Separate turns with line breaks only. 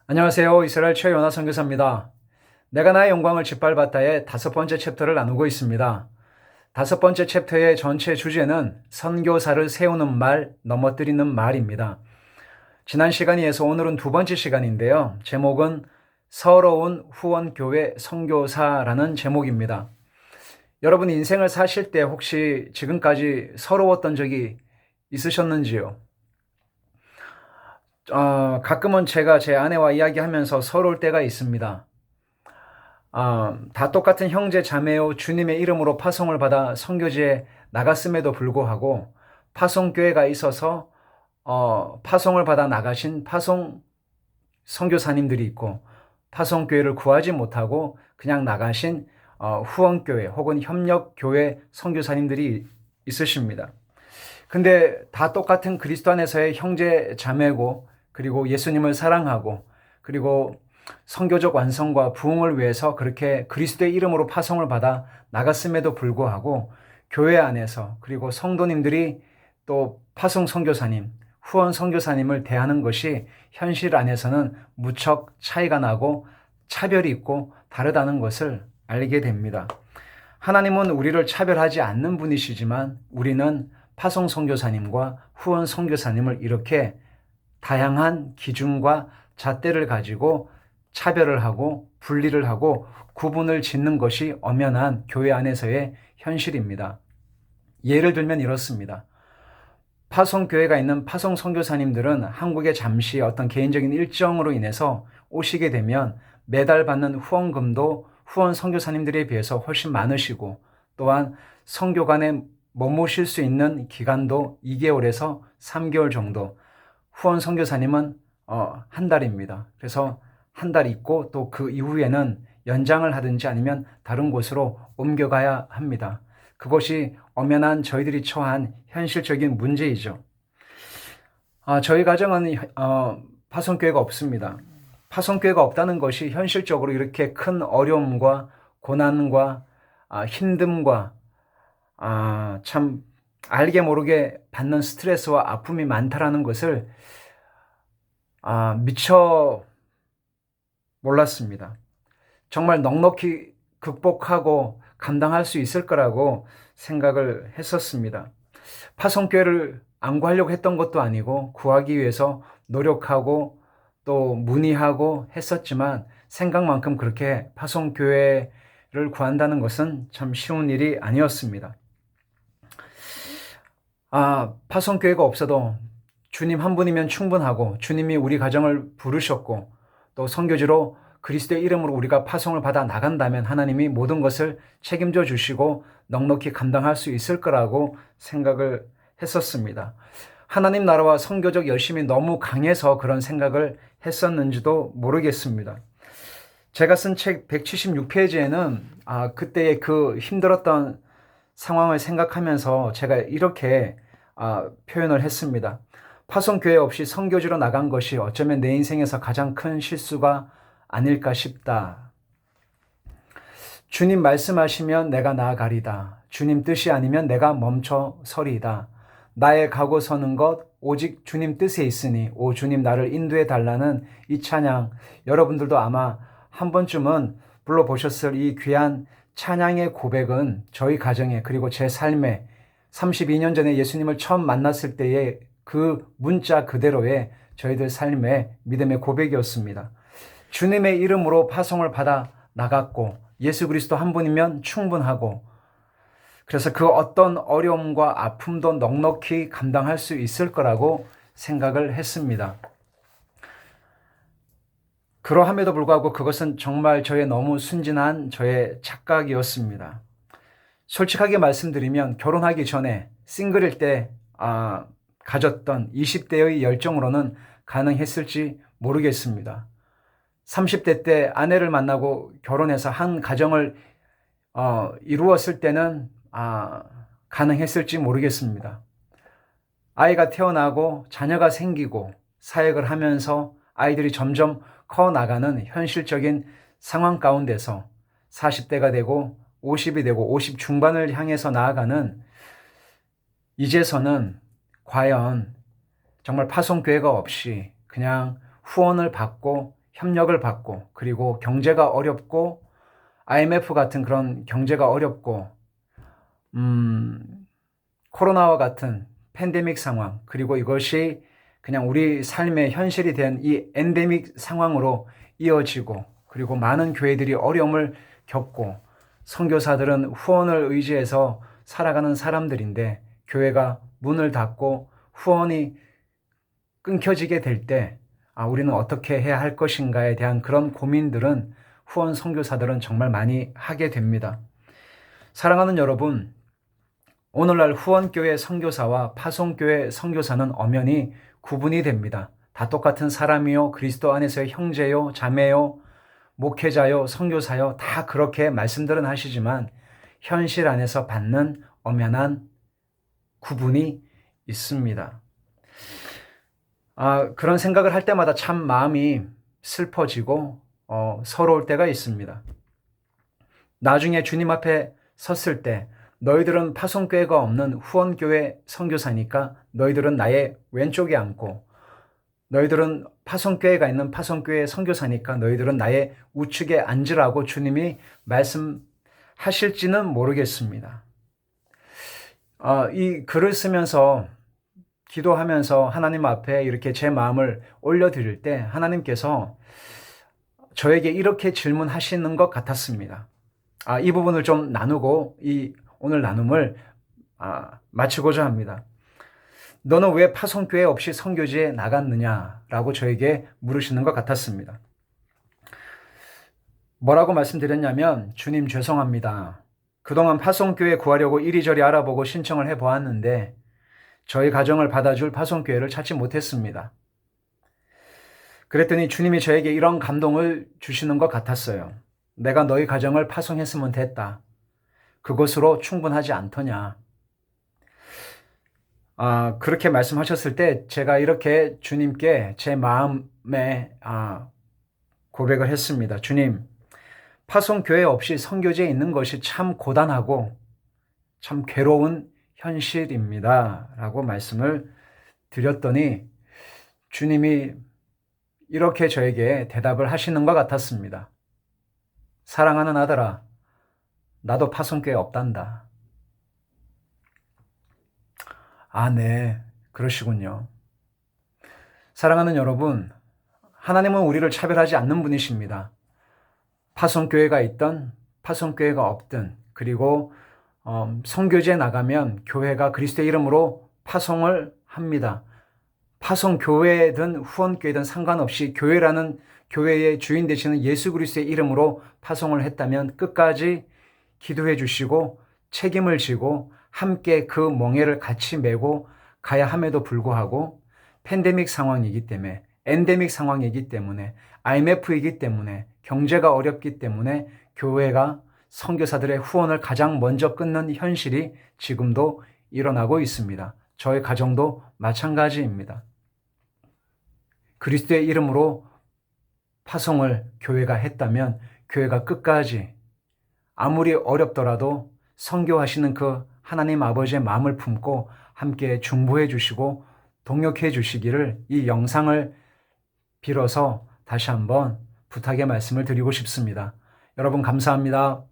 안녕하세요. 이스라엘 최연아 선교사입니다. 내가 나의 영광을 짓밟았다의 5번째 챕터를 나누고 있습니다. 5번째 챕터의 전체 주제는 선교사를 세우는 말, 넘어뜨리는 말입니다. 지난 시간이어서 오늘은 2번째 시간인데요. 제목은 서러운 후원교회 선교사라는 제목입니다. 여러분 인생을 사실 때 혹시 지금까지 서러웠던 적이 있으셨는지요? 가끔은 제가 제 아내와 이야기하면서 서러울 때가 있습니다. 다 똑같은 형제 자매요 주님의 이름으로 파송을 받아 선교지에 나갔음에도 불구하고 파송교회가 있어서 파송을 받아 나가신 파송 선교사님들이 있고 파송교회를 구하지 못하고 그냥 나가신 후원교회 혹은 협력교회 선교사님들이 있으십니다. 근데 다 똑같은 그리스도 안에서의 형제 자매고 그리고 예수님을 사랑하고 그리고 선교적 완성과 부흥을 위해서 그렇게 그리스도의 이름으로 파송을 받아 나갔음에도 불구하고 교회 안에서 그리고 성도님들이 또 파송 선교사님, 후원 선교사님을 대하는 것이 현실 안에서는 무척 차이가 나고 차별이 있고 다르다는 것을 알게 됩니다. 하나님은 우리를 차별하지 않는 분이시지만 우리는 파송 선교사님과 후원 선교사님을 이렇게 다양한 기준과 잣대를 가지고 차별을 하고 분리를 하고 구분을 짓는 것이 엄연한 교회 안에서의 현실입니다. 예를 들면 이렇습니다. 파송교회가 있는 파송 선교사님들은 한국에 잠시 어떤 개인적인 일정으로 인해서 오시게 되면 매달 받는 후원금도 후원 선교사님들에 비해서 훨씬 많으시고 또한 선교관에 머무실 수 있는 기간도 2개월에서 3개월 정도, 후원 선교사님은 한 달입니다. 그래서 한 달 있고 또 그 이후에는 연장을 하든지 아니면 다른 곳으로 옮겨가야 합니다. 그것이 엄연한 저희들이 처한 현실적인 문제이죠. 저희 가정은 파송교회가 없습니다. 파송교회가 없다는 것이 현실적으로 이렇게 큰 어려움과 고난과 힘듦과 참 알게 모르게 받는 스트레스와 아픔이 많다라는 것을 미처 몰랐습니다. 정말 넉넉히 극복하고 감당할 수 있을 거라고 생각을 했었습니다. 파송교회를 안 구하려고 했던 것도 아니고 구하기 위해서 노력하고 또 문의하고 했었지만 생각만큼 그렇게 파송교회를 구한다는 것은 참 쉬운 일이 아니었습니다. 파송교회가 없어도 주님 한 분이면 충분하고 주님이 우리 가정을 부르셨고 또 선교지로 그리스도의 이름으로 우리가 파송을 받아 나간다면 하나님이 모든 것을 책임져 주시고 넉넉히 감당할 수 있을 거라고 생각을 했었습니다. 하나님 나라와 선교적 열심이 너무 강해서 그런 생각을 했었는지도 모르겠습니다. 제가 쓴 책 176페이지에는 그때의 그 힘들었던 상황을 생각하면서 제가 이렇게 표현을 했습니다. 파송교회 없이 선교지로 나간 것이 어쩌면 내 인생에서 가장 큰 실수가 아닐까 싶다. 주님 말씀하시면 내가 나아가리다. 주님 뜻이 아니면 내가 멈춰 서리이다. 나의 가고 서는 것 오직 주님 뜻에 있으니 오 주님 나를 인도해 달라는 이 찬양, 여러분들도 아마 한 번쯤은 불러보셨을 이 귀한 찬양의 고백은 저희 가정에 그리고 제 삶에 32년 전에 예수님을 처음 만났을 때의 그 문자 그대로의 저희들 삶의 믿음의 고백이었습니다. 주님의 이름으로 파송을 받아 나갔고 예수 그리스도 한 분이면 충분하고 그래서 그 어떤 어려움과 아픔도 넉넉히 감당할 수 있을 거라고 생각을 했습니다. 그러함에도 불구하고 그것은 정말 저의 너무 순진한 저의 착각이었습니다. 솔직하게 말씀드리면 결혼하기 전에 싱글일 때 가졌던 20대의 열정으로는 가능했을지 모르겠습니다. 30대 때 아내를 만나고 결혼해서 한 가정을 이루었을 때는 가능했을지 모르겠습니다. 아이가 태어나고 자녀가 생기고 사역을 하면서 아이들이 점점 커 나가는 현실적인 상황 가운데서 40대가 되고 50이 되고 50 중반을 향해서 나아가는 이제서는 과연 정말 파송교회가 없이 그냥 후원을 받고 협력을 받고 그리고 경제가 어렵고 IMF 같은 그런 경제가 어렵고 코로나와 같은 팬데믹 상황 그리고 이것이 그냥 우리 삶의 현실이 된 이 엔데믹 상황으로 이어지고 그리고 많은 교회들이 어려움을 겪고 선교사들은 후원을 의지해서 살아가는 사람들인데 교회가 문을 닫고 후원이 끊겨지게 될 때 우리는 어떻게 해야 할 것인가에 대한 그런 고민들은 후원 선교사들은 정말 많이 하게 됩니다. 사랑하는 여러분, 오늘날 후원교회 선교사와 파송교회 선교사는 엄연히 구분이 됩니다. 다 똑같은 사람이요, 그리스도 안에서의 형제요, 자매요, 목회자요, 선교사요, 다 그렇게 말씀들은 하시지만 현실 안에서 받는 엄연한 구분이 있습니다. 그런 생각을 할 때마다 참 마음이 슬퍼지고 서러울 때가 있습니다. 나중에 주님 앞에 섰을 때 너희들은 파송교회가 없는 후원교회 선교사니까 너희들은 나의 왼쪽에 앉고 너희들은 파송교회가 있는 파송교회 선교사니까 너희들은 나의 우측에 앉으라고 주님이 말씀하실지는 모르겠습니다. 이 글을 쓰면서 기도하면서 하나님 앞에 이렇게 제 마음을 올려드릴 때 하나님께서 저에게 이렇게 질문하시는 것 같았습니다. 이 부분을 좀 나누고 이 오늘 나눔을 마치고자 합니다. 너는 왜 파송교회 없이 선교지에 나갔느냐라고 저에게 물으시는 것 같았습니다. 뭐라고 말씀드렸냐면 주님 죄송합니다. 그동안 파송교회 구하려고 이리저리 알아보고 신청을 해보았는데 저희 가정을 받아줄 파송교회를 찾지 못했습니다. 그랬더니 주님이 저에게 이런 감동을 주시는 것 같았어요. 내가 너희 가정을 파송했으면 됐다. 그것으로 충분하지 않더냐. 그렇게 말씀하셨을 때 제가 이렇게 주님께 제 마음에 고백을 했습니다. 주님, 파송교회 없이 선교지에 있는 것이 참 고단하고 참 괴로운 현실입니다. 라고 말씀을 드렸더니 주님이 이렇게 저에게 대답을 하시는 것 같았습니다. 사랑하는 아들아, 나도 파송교회 없단다. 네, 그러시군요. 사랑하는 여러분, 하나님은 우리를 차별하지 않는 분이십니다. 파송교회가 있든 파송교회가 없든 그리고 선교지에 나가면 교회가 그리스도의 이름으로 파송을 합니다. 파송교회든 후원교회든 상관없이 교회라는 교회의 주인 되시는 예수 그리스도의 이름으로 파송을 했다면 끝까지 기도해 주시고 책임을 지고 함께 그 멍에를 같이 메고 가야 함에도 불구하고 팬데믹 상황이기 때문에 엔데믹 상황이기 때문에 IMF이기 때문에 경제가 어렵기 때문에 교회가 선교사들의 후원을 가장 먼저 끊는 현실이 지금도 일어나고 있습니다. 저의 가정도 마찬가지입니다. 그리스도의 이름으로 파송을 교회가 했다면 교회가 끝까지 아무리 어렵더라도 선교하시는 그 하나님 아버지의 마음을 품고 함께 중보해 주시고 동역해 주시기를 이 영상을 빌어서 다시 한번 부탁의 말씀을 드리고 싶습니다. 여러분 감사합니다.